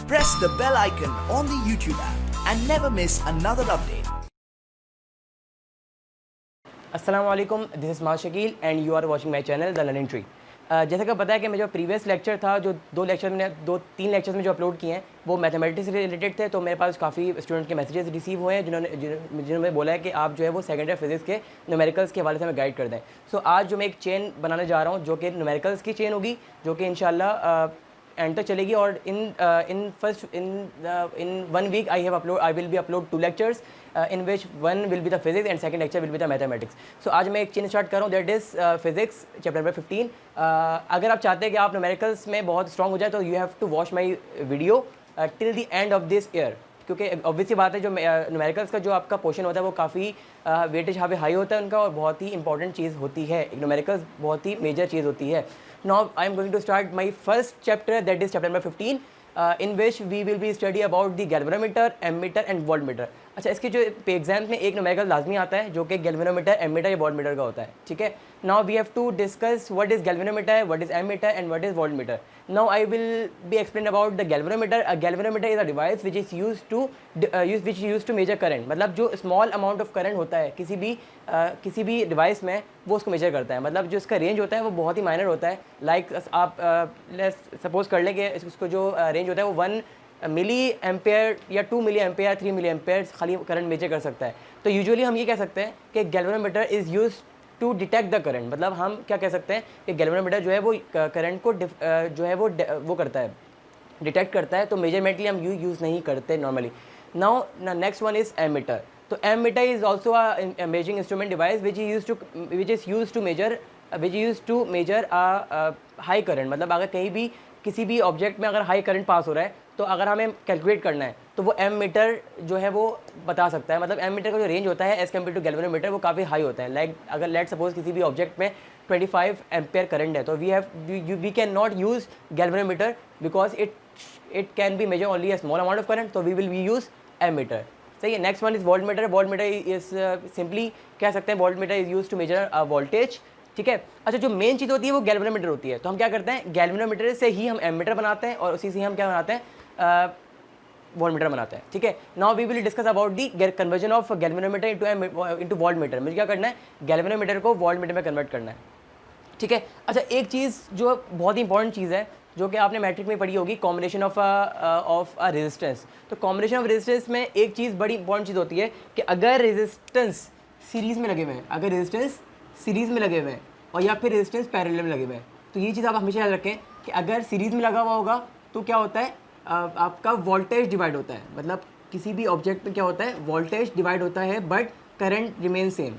press the bell icon on the YouTube app and never miss another update. अस्सलाम वालेकुम, this is Maaz Shakeel and you are watching my channel the Learning Tree. जैसा कि पता है कि मैं जो प्रीवियस लेक्चर था, जो दो तीन लेक्चर्स में जो अपलोड किए हैं वो मैथमेटिक्स से रिलेटेड थे। तो मेरे पास काफ़ी स्टूडेंट के मैसेजेस रिसीव हुए हैं जिन्होंने बोला है कि आप जो है वो सेकेंड ईयर फिजिक्स के न्यूमेरिकल्स के हवाले से हमें गाइड कर दें। सो आज जो मैं एक चेन बनाने जा रहा हूँ जो कि न्यूमेरिकल्स की चेन होगी, जो कि इंशाल्लाह एंड तक चलेगी। और इन 1 week I will be upload 2 lectures in which one will be the physics and second lecture will be the mathematics. So आज मैं एक चेन स्टार्ट कर रहा हूँ, that is physics chapter number 15। अगर आप चाहते हैं कि आप न्यूमेरिकल्स में बहुत स्ट्रॉन्ग हो जाए तो you have to watch my video till the end of this year, क्योंकि ऑब्वियसली बात है जो न्यूमेरिकल्स का जो आपका पोर्शन होता है वो काफ़ी वेटेज यहाँ पे हाई होता है उनका, और बहुत ही इंपॉर्टेंट चीज़ होती है। न्यूमेरिकल्स बहुत ही मेजर चीज़ होती है। Now I am going to start my first chapter, that is chapter number 15, in which we will be study about the galvanometer, ammeter and voltmeter। अच्छा, इसके जो एग्जाम में एक न्यूमेरिकल लाजमी आता है जो कि गैल्वेनोमीटर, एमीटर या वोल्टमीटर का होता है, ठीक है। Now we have to discuss what is galvanometer, what is ammeter and what is voltmeter. Now I will be explain about the galvanometer. A galvanometer is a device which is use to measure current. मतलब जो small amount of current होता है किसी भी device में, वो उसको major करता है। मतलब जो इसका रेंज होता है वो बहुत ही माइनर होता है। लाइक आप सपोज कर लें कि इसको जो रेंज होता है वो 1 मिली एम्पेयर या 2 मिली एम्पेयर, 3 मिली एम्पेयर खाली करंट मेजर कर सकता है। तो यूजुअली हम ये कह सकते हैं कि galvanometer is use to detect the current. मतलब हम क्या कह सकते हैं कि गैल्वेनोमीटर जो है वो करंट को जो है वो करता है, डिटेक्ट करता है। तो मेजरमेंट के लिए हम यूज़ नहीं करते normally. Now next one is ammeter. तो ammeter is also a measuring instrument device which is use to measure high current. मतलब अगर कहीं भी किसी भी ऑब्जेक्ट में अगर हाई करंट पास हो रहा है तो अगर हमें कैलकुलेट करना है तो वो एमीटर जो है वो बता सकता है। मतलब एमीटर का जो रेंज होता है एज कम्पेयर टू गैल्वेनोमीटर वो काफ़ी हाई होता है। लाइक अगर लेट सपोज किसी भी ऑब्जेक्ट में 25 एम्पेयर करंट है तो we can not use galvanometer because it can be measure only a small amount of current, तो वी विल यूज़ एमीटर। सही है। Next one is voltmeter. Voltmeter is simply कह सकते हैं voltmeter is use to measure voltage, ठीक है। अच्छा, जो मेन चीज़ होती है वो गैल्वेनोमीटर होती है। तो हम क्या करते हैं, गैल्वेनोमीटर से ही हम एमीटर बनाते हैं और उसी से हम क्या बनाते हैं, वोल्टमीटर बनाते हैं, ठीक है। Now we will discuss about the conversion of galvanometer into voltmeter. मुझे क्या करना है, गैल्वेनोमीटर को वोल्टमीटर में कन्वर्ट करना है, ठीक है। अच्छा, एक चीज़ जो बहुत ही इंपॉर्टेंट चीज़ है जो कि आपने मैट्रिक में पढ़ी होगी, कॉम्बिनेशन ऑफ अ रेजिस्टेंस। तो कॉम्बिनेशन ऑफ रेजिस्टेंस में एक चीज़ बड़ी इंपॉर्टेंट चीज़ होती है कि अगर रेजिस्टेंस सीरीज़ में लगे हुए हैं, अगर रेजिस्टेंस सीरीज़ में लगे हुए हैं और या फिर रेजिस्टेंस पैरेलल में लगे हुए हैं, तो ये चीज़ आप हमेशा याद रखें कि अगर सीरीज़ में लगा हुआ होगा तो क्या होता है, आपका वोल्टेज डिवाइड होता है। मतलब किसी भी ऑब्जेक्ट में क्या होता है, वोल्टेज डिवाइड होता है बट करंट रिमेन सेम,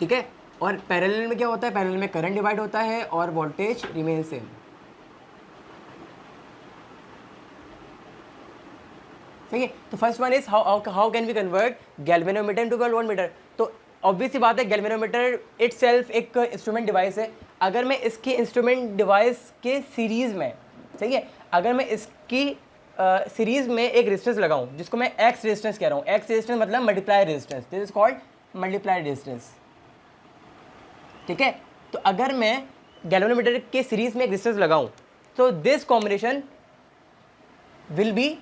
ठीक है। और पैरेलल में क्या होता है, पैरेलल में करंट डिवाइड होता है और वोल्टेज रिमेन सेम। सही है। तो first one is how can we convert galvanometer into voltmeter. तो ऑब्वियसली बात है, गैल्वेनोमीटर इटसेल्फ एक इंस्ट्रूमेंट डिवाइस है। अगर मैं इसके इंस्ट्रूमेंट डिवाइस के सीरीज़ में, सही है, अगर मैं इसकी सीरीज़ में एक रेजिस्टेंस लगाऊं जिसको मैं एक्स रेजिस्टेंस कह रहा हूँ, एक्स रेजिस्टेंस मतलब multiply resistance, this is called multiply resistance, ठीक है। तो अगर मैं गैल्वेनोमीटर के सीरीज़ में एक रेजिस्टेंस लगाऊं तो this combination will be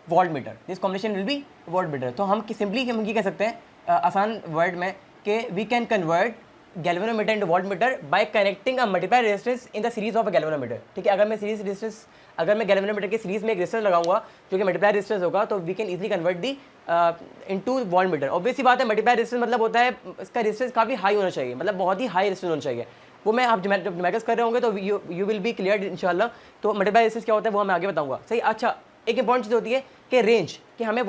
voltmeter, this combination will be voltmeter. तो हम सिंपली हम ये कह सकते हैं आसान वर्ड में कि we can convert galvanometer into voltmeter by connecting a multiply resistance in the series of a galvanometer, ठीक है। अगर मैं गैल्वेनोमीटर के सीरीज में एक रेजिस्टेंस लगाऊंगा जो कि मल्टीप्लाई रेजिस्टेंस होगा तो we can easily convert the into voltmeter. Obviously बात है, मल्टीप्लाई रेजिस्टेंस मतलब होता है इसका रेजिस्टेंस काफ़ी हाई होना चाहिए, मतलब बहुत ही हाई रेजिस्टेंस होना चाहिए। वो मैं आप जब न्यूमेरिकल्स कर रहे होंगे तो यू विल बी क्लियर इंशाल्लाह। तो मल्टीप्लाई रेजिस्टेंस क्या होता है वो मैं आगे बताऊंगा, सही। अच्छा, एक इंपॉर्टेंट चीज़ होती है कि रेंज, कि हमें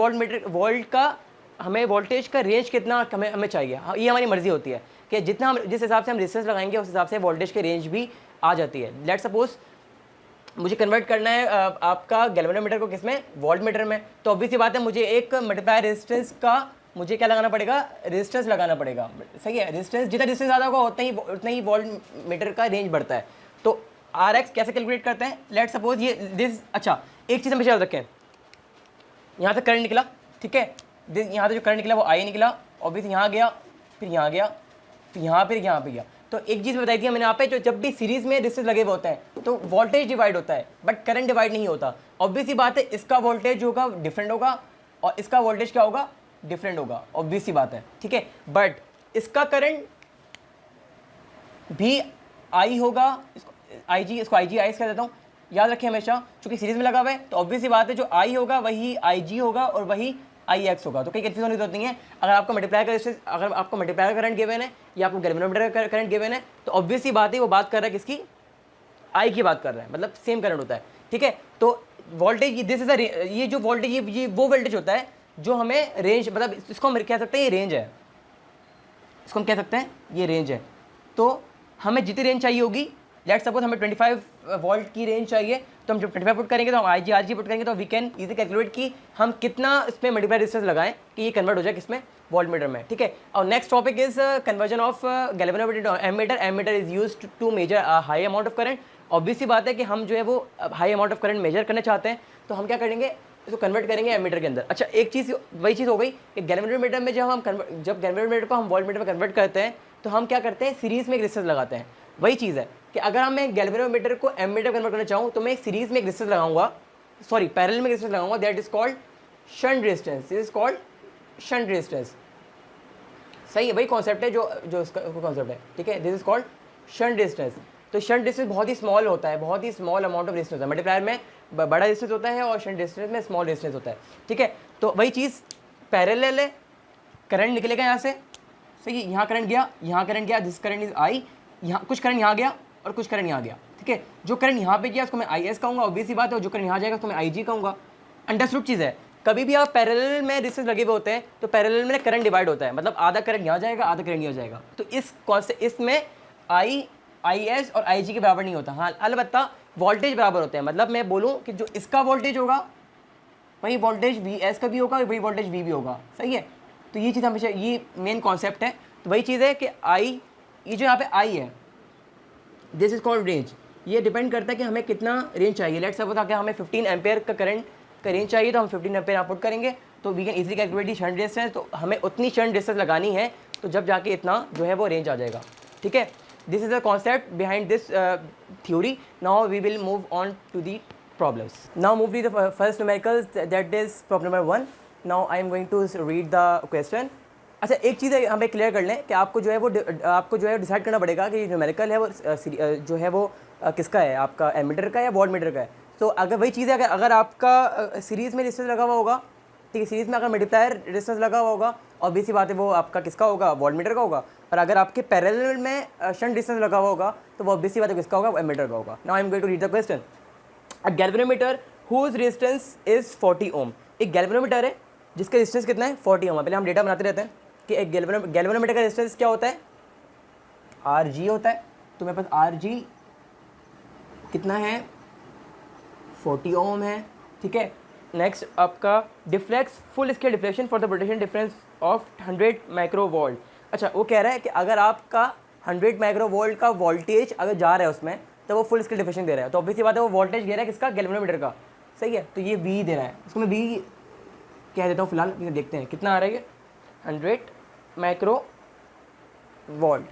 हमें वोल्टेज का रेंज कितना हमें चाहिए। ये हमारी मर्जी होती है कि जिस हिसाब से हम रेजिस्टेंस लगाएंगे उस हिसाब से वोल्टेज की रेंज भी आ जाती है। लेट सपोज मुझे कन्वर्ट करना है आपका गैल्वेनोमीटर को किस में, वोल्टमीटर में। तो ऑब्वियसली बात है मुझे एक मल्टीप्लाई रेजिस्टेंस का मुझे क्या लगाना पड़ेगा, रेजिस्टेंस लगाना पड़ेगा, सही है। रेजिस्टेंस जितना रेजिस्टेंस ज़्यादा होगा उतना ही वोल्टमीटर का रेंज बढ़ता है। तो आर एक्स कैसे कैलकुलेट करते हैं, लेट सपोज ये दिस। अच्छा, एक चीज़ हमेशा याद रखें, यहाँ से करंट निकला, ठीक है। यहाँ से जो करंट निकला वो आई निकला, ऑब्वियसली यहाँ गया, फिर यहाँ गया, फिर यहाँ पे गया। तो एक चीज़ बताई थी मैंने यहाँ पे, जो जब भी सीरीज में रेजिस्टेंस लगे हुए होते हैं तो वोल्टेज डिवाइड होता है बट करंट डिवाइड नहीं होता। ऑब्वियस सी बात है, इसका वोल्टेज होगा डिफरेंट होगा और इसका वोल्टेज क्या होगा, डिफरेंट होगा, ऑब्वियस सी बात है, ठीक है। बट इसका करंट भी आई होगा, इसको आई जी, इसको आई जी आई कह देता हूँ, याद रखिए हमेशा, चूंकि सीरीज में लगा हुआ है तो ऑब्वियस सी बात है जो आई होगा वही आई जी होगा और वही आई एक्स होगा। तो कहीं कंफ्यूजन होने की जरूरत नहीं है। अगर आपको मल्टीप्लाई का अगर आपको मल्टीप्लाई का करंट गिवन है या आपको गैल्वेनोमीटर का करंट गिवन है तो ऑब्वियस सी बात है वो बात कर रहा है किसकी, आई की बात कर रहा है, मतलब सेम करंट होता है, ठीक है। तो वोल्टेज दिस इज ये जो वोल्टेज ये वो वोल्टेज होता है जो हमें रेंज, मतलब इसको हम कह सकते हैं ये रेंज है, इसको हम कह सकते हैं ये रेंज है। तो हमें जितनी रेंज चाहिए होगी, लेट्स सपोज हमें 25 वोल्ट की रेंज चाहिए तो हम जब 25 पुट करेंगे तो हम आई जी पुट करेंगे तो वी कैन इजी कैलकुलेट कि हम कितना इसमें मल्टीप्लाई रेजिस्टेंस लगाएं कि ये कन्वर्ट हो जाए किसमें, वोल्टमीटर में, ठीक है। और next topic is conversion of galvanometer to ammeter. Ammeter is used to measure high amount of current. Obvious सी बात है कि हम जो है वो high amount of current measure करना चाहते हैं तो हम क्या करेंगे, इसको कन्वर्ट करेंगे एमीटर के अंदर। अच्छा, एक चीज़ वही चीज़ हो गई कि गैल्वेनोमीटर में जब गैल्वेनोमीटर को हम वोल्टमीटर में कन्वर्ट करते हैं तो हम क्या करते हैं, सीरीज में एक रेजिस्टेंस लगाते हैं। वही चीज़ है कि अगर हम मैं गैल्वेनोमीटर को एमीटर कन्वर्ट करना चाहूँ तो मैं एक सीरीज में एक रेजिस्टेंस लगाऊंगा, सॉरी पैरेलल में रेजिस्टेंस लगाऊंगा, that is called shunt resistance, this is called shunt resistance. सही है, वही कॉन्सेप्ट है जो इसका कॉन्सेप्ट है, ठीक है, this is called shunt resistance. तो शंट रेजिस्टेंस बहुत ही स्मॉल होता है, बहुत ही स्मॉल अमाउंट ऑफ रेजिस्टेंस है। मल्टीप्लायर में बड़ा रेजिस्टेंस होता है और शंट रेजिस्टेंस में स्मॉल रेजिस्टेंस होता है, ठीक है। तो वही चीज़ पैरेलल है, करंट निकलेगा यहाँ से, सही है, यहाँ करंट गया, दिस करंट इज आई, यहाँ कुछ करंट यहाँ गया और कुछ करंट यहाँ गया, ठीक है। जो करंट यहाँ पे गया उसको मैं आई एस कहूँगा, ऑब्वियस सी बात है, और जो करंट यहाँ जाएगा उसको मैं आई जी कहूँगा। अंडरस्टूड चीज़ है। कभी भी आप पैरेलल में रेजिस्टेंस लगे हुए होते हैं तो पैरेलल में करंट डिवाइड होता है, मतलब आधा करंट यहाँ जाएगा, आधा करंट यहाँ जाएगा। तो इसमें आई एस और आई जी के बराबर नहीं होता। हाँ, अलबत्ता वोल्टेज बराबर होते हैं, मतलब मैं बोलूँ कि जो इसका वोल्टेज होगा वही वोल्टेज वी एस का भी होगा, वही वोल्टेज वी भी होगा, सही है। तो ये चीज़ हमेशा, ये मेन कॉन्सेप्ट है। तो वही चीज़ है कि आई, ये जो यहाँ पे आई है, दिस इज कॉल्ड रेंज। ये डिपेंड करता है कि हमें कितना रेंज चाहिए। लेट्स सपोज कि हमें 15 एम्पेयर का करंट का रेंज चाहिए तो हम 15 एम्पेयर यहाँ पुट करेंगे तो we can easily calculate the shunt resistance. तो हमें उतनी शंट रेजिस्टेंस लगानी है तो जब जाके इतना जो है वो रेंज आ जाएगा, ठीक है। This is the concept behind this theory. Now we will move on to the problems. Now move to the first numerical, that is problem number 1. Now I am going to read the question. अच्छा, एक चीज़ है हमें clear कर लें कि आपको जो है डिसाइड करना पड़ेगा कि न्यूमेरिकल है वो जो है वो किसका है, आपका एमीटर का या वोल्टमीटर का है। तो अगर वही चीज़ है, अगर आपका सीरीज़ में रेजिस्टेंस लगा हुआ होगा, ठीक है, सीरीज़ में अगर मल्टीप्लायर रेजिस्टेंस लगा हुआ होगा, ऑब्वियस बात है वो आपका किसका होगा, वोल्टमीटर का होगा। और अगर आपके पैरेलल में शंट रेजिस्टेंस लगा हुआ होगा तो वो ऑब्वियस बात है किसका होगा, एमीटर का होगा। Now I am going to read the question. A galvanometer whose resistance is 40 ohm। एक गैल्वेनोमीटर है जिसका रेजिस्टेंस कितना है, 40 ओम है। पहले हम डेटा बनाते रहते हैं कि एक गैल्वेनोमीटर का रेजिस्टेंस क्या होता है, आर जी होता है। तो मेरे पास आर जी कितना है, 40 ओम है, ठीक है। नेक्स्ट आपका deflex full scale deflection for the potential difference of 100 microvolt. अच्छा, वो कह रहा है कि अगर आपका 100 माइक्रोवोल्ट का वोल्टेज अगर जा रहा है उसमें तो वो फुल स्केल डिफ्लेक्शन दे रहा है। तो ऑब्वियसली बात है वो वोल्टेज दे रहा है किसका, गैल्वेनोमीटर का, सही है। तो ये वी दे रहा है, उसको मैं वी कह देता हूँ फिलहाल, देखते हैं कितना आ रहा है ये, 100 माइक्रो वोल्ट।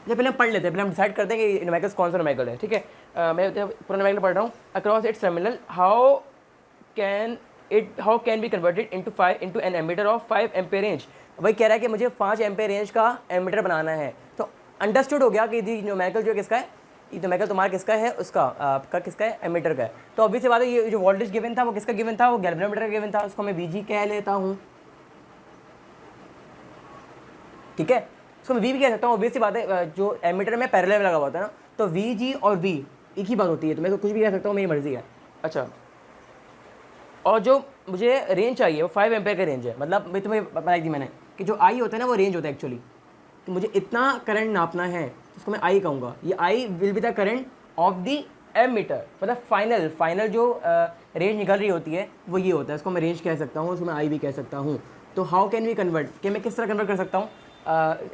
पहले हम पढ़ लेते हैं, पहले हम डिसाइड करते हैं कि न्यूमेरिकल कौन सा न्यूमेरिकल है, ठीक है। मैं पूरा न्यूमेरिकल पढ़ रहा हूँ। Across its terminal how can be converted into an ammeter of 5 ampere range. वही कह रहा है कि मुझे 5 एम्पेयर रेंज का एमीटर बनाना है। तो अंडरस्टूड हो गया कि न्यूमेरिकल जो किसका है, ये न्यूमेरिकल तुम्हारा किसका है, उसका आपका किसका है, एमीटर का है। तो ऑब्वियसली बात है ये जो वोल्टेज गिवन था वो किसका गिवन था, वो गैल्वेनोमीटर का गिवन था, उसको मैं वीजी कह लेता हूँ, ठीक है। उसको मैं वी भी कह सकता हूँ। ऑब्वियसली बात है जो एमीटर में पैरेलल में लगा हुआ था ना, तो वी जी और वी एक ही बात होती है, तो मैं तो कुछ भी कह सकता हूँ, मेरी मर्जी है। अच्छा, और जो मुझे रेंज चाहिए वो 5 एम्पेयर का रेंज है। मतलब मैं तुम्हें बताई थी मैंने कि जो आई होता है ना वो रेंज होता है एक्चुअली, तो मुझे इतना करंट नापना है तो उसको मैं आई कहूँगा। ये I will be the current of the ammeter, मतलब फाइनल जो रेंज निकल रही होती है वो ये होता है। इसको मैं रेंज कह सकता हूँ, उसको मैं आई भी कह सकता हूँ। तो हाउ कैन वी कन्वर्ट, कि मैं किस तरह कन्वर्ट कर सकता हूँ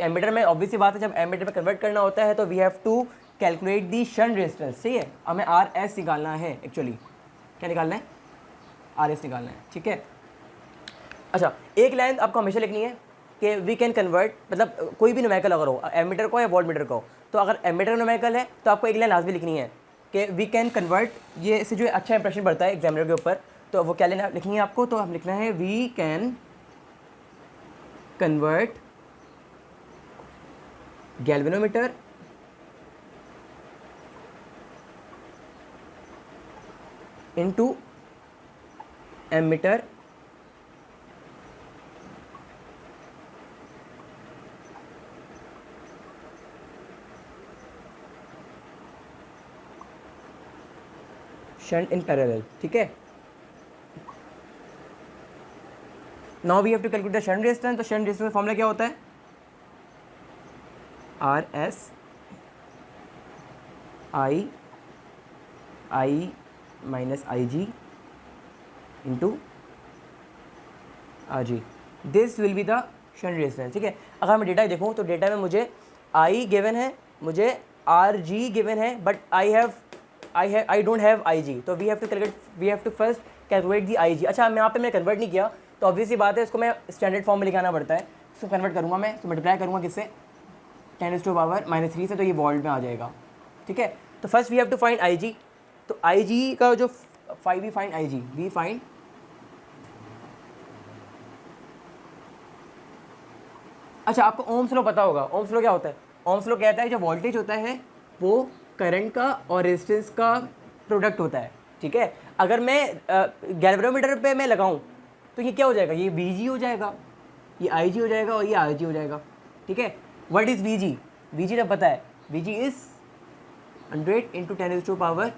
एमीटर में। ऑब्वियसली बात है जब एमीटर में कन्वर्ट करना होता है तो we have to calculate the shunt resistance, सही है। हमें आर एस निकालना है, एक्चुअली क्या निकालना है, आर एस निकालना है, ठीक है। अच्छा, एक लाइन आपको हमेशा लिखनी है कि वी कैन कन्वर्ट, मतलब कोई भी न्यूमेरिकल अगर हो, एमीटर को या वोल्ट मीटर को, तो अगर एमीटर न्यूमेरिकल है तो आपको एक लाइन लाजमी लिखनी है कि वी कैन कन्वर्ट, ये इससे जो अच्छा इंप्रेशन पड़ता है एग्जामिनर के ऊपर, तो वो क्या लेना लिखनी है आपको, तो हम लिखना है we can convert galvanometer into ammeter shunt in parallel, ठीक है। Now we have to calculate the shunt resistance, तो शंट रेजिस्टेंस फॉर्मूला क्या होता है, R S I minus I G into R G, this will be the shunt resistance, ठीक है। अगर मैं डेटा देखूँ तो डेटा में मुझे आई गिवन है, मुझे आर जी गिवन है, but I don't have I G, तो we have to first calculate the I G. अच्छा, मैं यहाँ पे मैंने कन्वर्ट नहीं किया, तो ऑब्वियसली बात है इसको मैं स्टैंडर्ड फॉर्म में लिखाना पड़ता है। इसको कन्वर्ट करूँगा मैं, तो मल्टीप्लाई करूँगा किससे, 10⁻³ से, तो ये वोल्ट में आ जाएगा, ठीक है। तो first we have to find I G, तो आई जी का जो we find I G, we find अच्छा, आपको ओम्स लॉ पता होगा। ओम्स लॉ क्या होता है, ओम्स लॉ कहता है जो वोल्टेज होता है वो करंट का और रेजिस्टेंस का प्रोडक्ट होता है, ठीक है। अगर मैं गैल्वेनोमीटर पे मैं लगाऊं तो ये क्या हो जाएगा, ये वी जी हो जाएगा, ये आई जी हो जाएगा और ये आर जी हो जाएगा, ठीक है। What is we ji, we जी जब पता है, वी जी इज़ 100 इंटू 10⁻³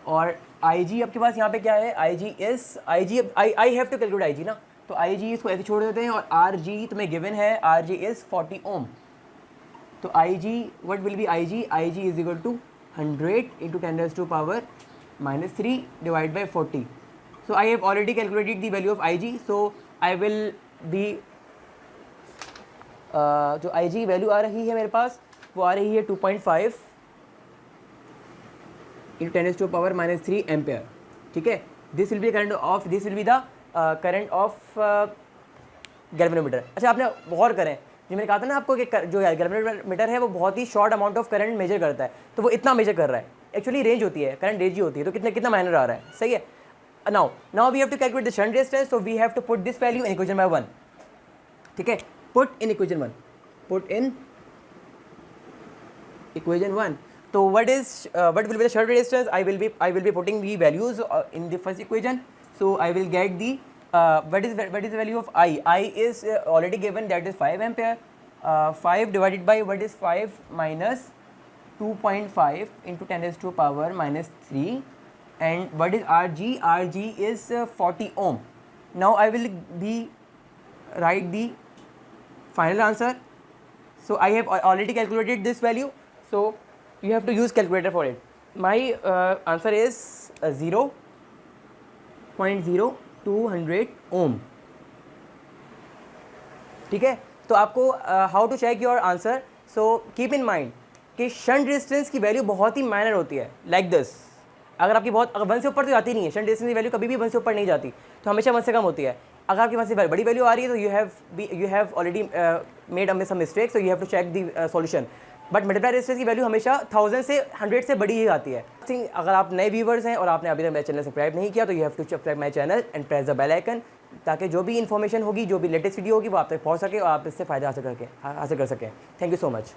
और आई जी आपके पास यहाँ पे क्या है, I G I have to calculate I G ना, तो आई जी इसको ऐसे छोड़ देते हैं, और आर जी तुम्हें गिवन है, आर जी इज़ 40 ओम, तो I G what will be I G is equal to 100 into 10⁻³ divide by 40। So I have already calculated the value of I G, so I will be जो I ji value आ रही है मेरे पास वो आ रही है 2.5 into 10⁻³ ampere, ठीक है। This will B current of current of galvanometer. अच्छा, आपने गौर करें, जो मैंने कहा था ना आपको कि जो गैल्वेनोमीटर है वो बहुत ही short amount of current measure करता है, तो वो इतना मेजर कर रहा है, एक्चुअली रेंज होती है, करंट रेंज ही होती है, तो कितना माइनर आ रहा है, सही है। Now we have to calculate the shunt resistance, so we have to put this value in equation number 1, ठीक है। पुट इन इक्वेशन 1, तो what will be the shunt resistance, I will be putting the values in the first equation, so I will get the what is the value of I is already given, that is 5 ampere, 5 divided by what is 5 minus 2.5 into 10⁻³ and what is RG is 40 ohm. Now I will be write the final answer. So I have already calculated this value, so you have to use calculator for it. My answer is 0.0200 ohm. ठीक है, तो आपको how to check your answer, so keep in mind कि shunt resistance की value बहुत ही minor होती है, लाइक दिस। अगर आपकी बहुत 1 से ऊपर तो जाती नहीं है, शंट रेजिस्टेंस की वैल्यू कभी भी 1 से ऊपर नहीं जाती, तो हमेशा 1 से कम होती है। अगर आपके पास से बड़ी वैल्यू आ रही है तो you have already made some mistake, so you have to check the solution. But multiply resistance की वैल्यू हमेशा 1000 से 100 से बड़ी ही आती है। अगर आप नए व्यूवर्स हैं और आपने अभी तक मेरा चैनल सब्सक्राइब नहीं किया तो you have to subscribe my channel and press the bell icon, ताकि जो भी इन्फॉर्मेशन होगी, जो भी लेटेस्ट वीडियो होगी वो आप तक पहुँच सके और आप इससे फ़ायदा हासिल कर सकें। Thank you so much.